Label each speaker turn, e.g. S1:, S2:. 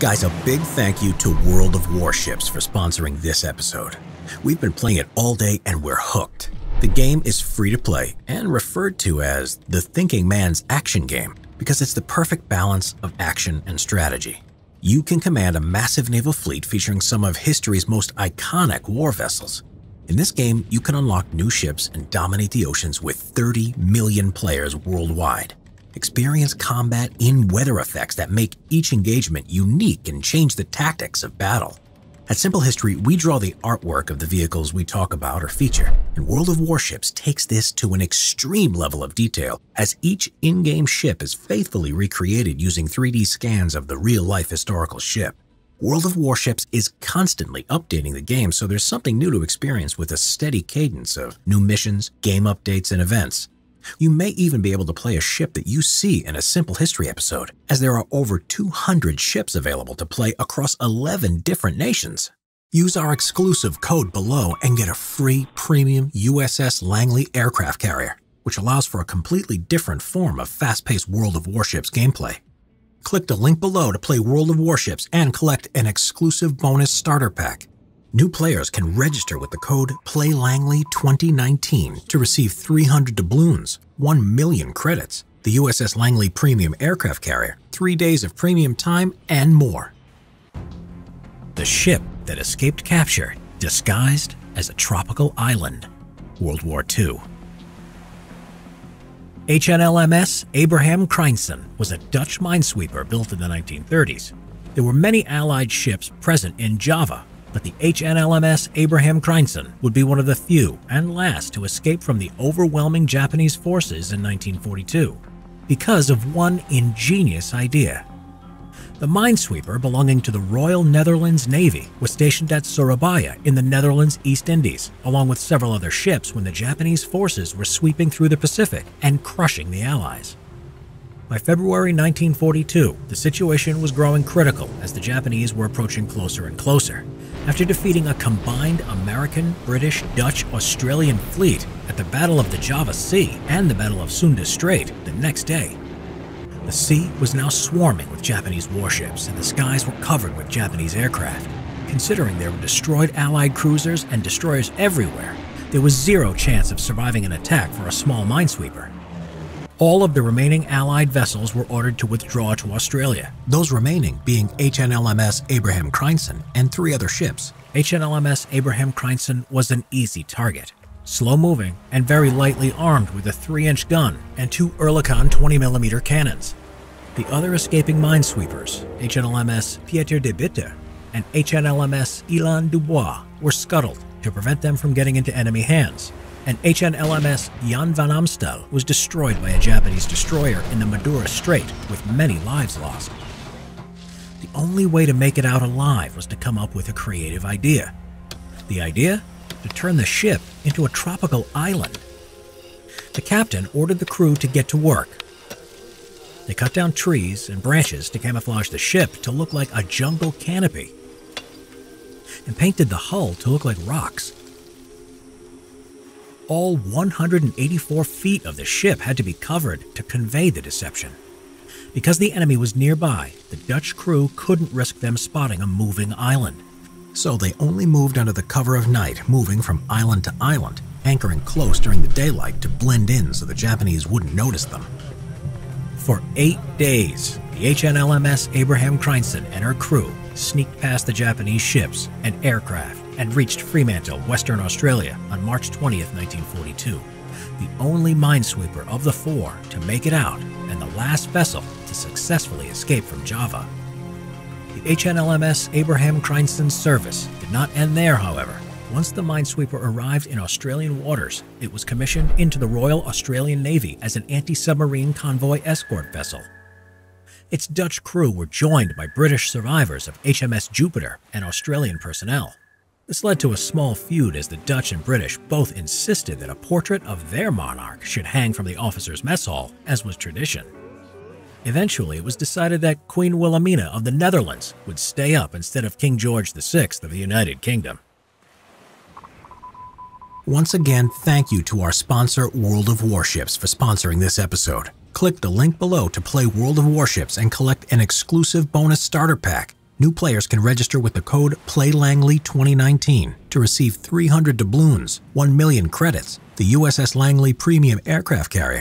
S1: Guys, a big thank you to World of Warships for sponsoring this episode. We've been playing it all day and we're hooked. The game is free to play and referred to as the thinking man's action game because it's the perfect balance of action and strategy. You can command a massive naval fleet featuring some of history's most iconic war vessels. In this game, you can unlock new ships and dominate the oceans with 30 million players worldwide. Experience combat in weather effects that make each engagement unique and change the tactics of battle. At Simple History, we draw the artwork of the vehicles we talk about or feature, and World of Warships takes this to an extreme level of detail as each in-game ship is faithfully recreated using 3D scans of the real-life historical ship. World of Warships is constantly updating the game, so there's something new to experience with a steady cadence of new missions, game updates, and events. You may even be able to play a ship that you see in a Simple History episode, as there are over 200 ships available to play across 11 different nations. Use our exclusive code below and get a free premium USS Langley aircraft carrier, which allows for a completely different form of fast-paced World of Warships gameplay. Click the link below to play World of Warships and collect an exclusive bonus starter pack. New players can register with the code PlayLangley2019 to receive 300 doubloons, 1 million credits, the USS Langley Premium Aircraft Carrier, 3 days of premium time, and more. The ship that escaped capture disguised as a tropical island. World War II. HNLMS Abraham Crijnssen was a Dutch minesweeper built in the 1930s. There were many Allied ships present in Java, but the HNLMS Abraham Crijnssen would be one of the few and last to escape from the overwhelming Japanese forces in 1942 because of one ingenious idea. The minesweeper belonging to the Royal Netherlands Navy was stationed at Surabaya in the Netherlands East Indies, along with several other ships when the Japanese forces were sweeping through the Pacific and crushing the Allies. By February 1942, the situation was growing critical as the Japanese were approaching closer and closer. After defeating a combined American, British, Dutch, Australian fleet at the Battle of the Java Sea and the Battle of Sunda Strait the next day, the sea was now swarming with Japanese warships and the skies were covered with Japanese aircraft. Considering there were destroyed Allied cruisers and destroyers everywhere, there was zero chance of surviving an attack for a small minesweeper. All of the remaining Allied vessels were ordered to withdraw to Australia, those remaining being HNLMS Abraham Crijnssen and 3 other ships. HNLMS Abraham Crijnssen was an easy target, slow-moving and very lightly armed with a 3-inch gun and 2 Oerlikon 20mm cannons. The other escaping minesweepers, HNLMS Pieter de Bitte and HNLMS Elan Dubois, were scuttled to prevent them from getting into enemy hands, and HNLMS Jan van Amstel was destroyed by a Japanese destroyer in the Madura Strait with many lives lost. The only way to make it out alive was to come up with a creative idea. The idea? To turn the ship into a tropical island. The captain ordered the crew to get to work. They cut down trees and branches to camouflage the ship to look like a jungle canopy, and painted the hull to look like rocks. All 184 feet of the ship had to be covered to convey the deception. Because the enemy was nearby, the Dutch crew couldn't risk them spotting a moving island. So they only moved under the cover of night, moving from island to island, anchoring close during the daylight to blend in so the Japanese wouldn't notice them. For 8 days, the HNLMS Abraham Crijnssen and her crew sneaked past the Japanese ships and aircraft and reached Fremantle, Western Australia on March 20th, 1942, the only minesweeper of the 4 to make it out and the last vessel to successfully escape from Java. The HNLMS Abraham Crijnsson's service did not end there, however. Once the minesweeper arrived in Australian waters, it was commissioned into the Royal Australian Navy as an anti-submarine convoy escort vessel. Its Dutch crew were joined by British survivors of HMS Jupiter and Australian personnel. This led to a small feud as the Dutch and British both insisted that a portrait of their monarch should hang from the officers' mess hall, as was tradition. Eventually, it was decided that Queen Wilhelmina of the Netherlands would stay up instead of King George VI of the United Kingdom. Once again, thank you to our sponsor, World of Warships, for sponsoring this episode. Click the link below to play World of Warships and collect an exclusive bonus starter pack. New players can register with the code PLAYLANGLEY2019 to receive 300 doubloons, 1 million credits, the USS Langley Premium Aircraft Carrier,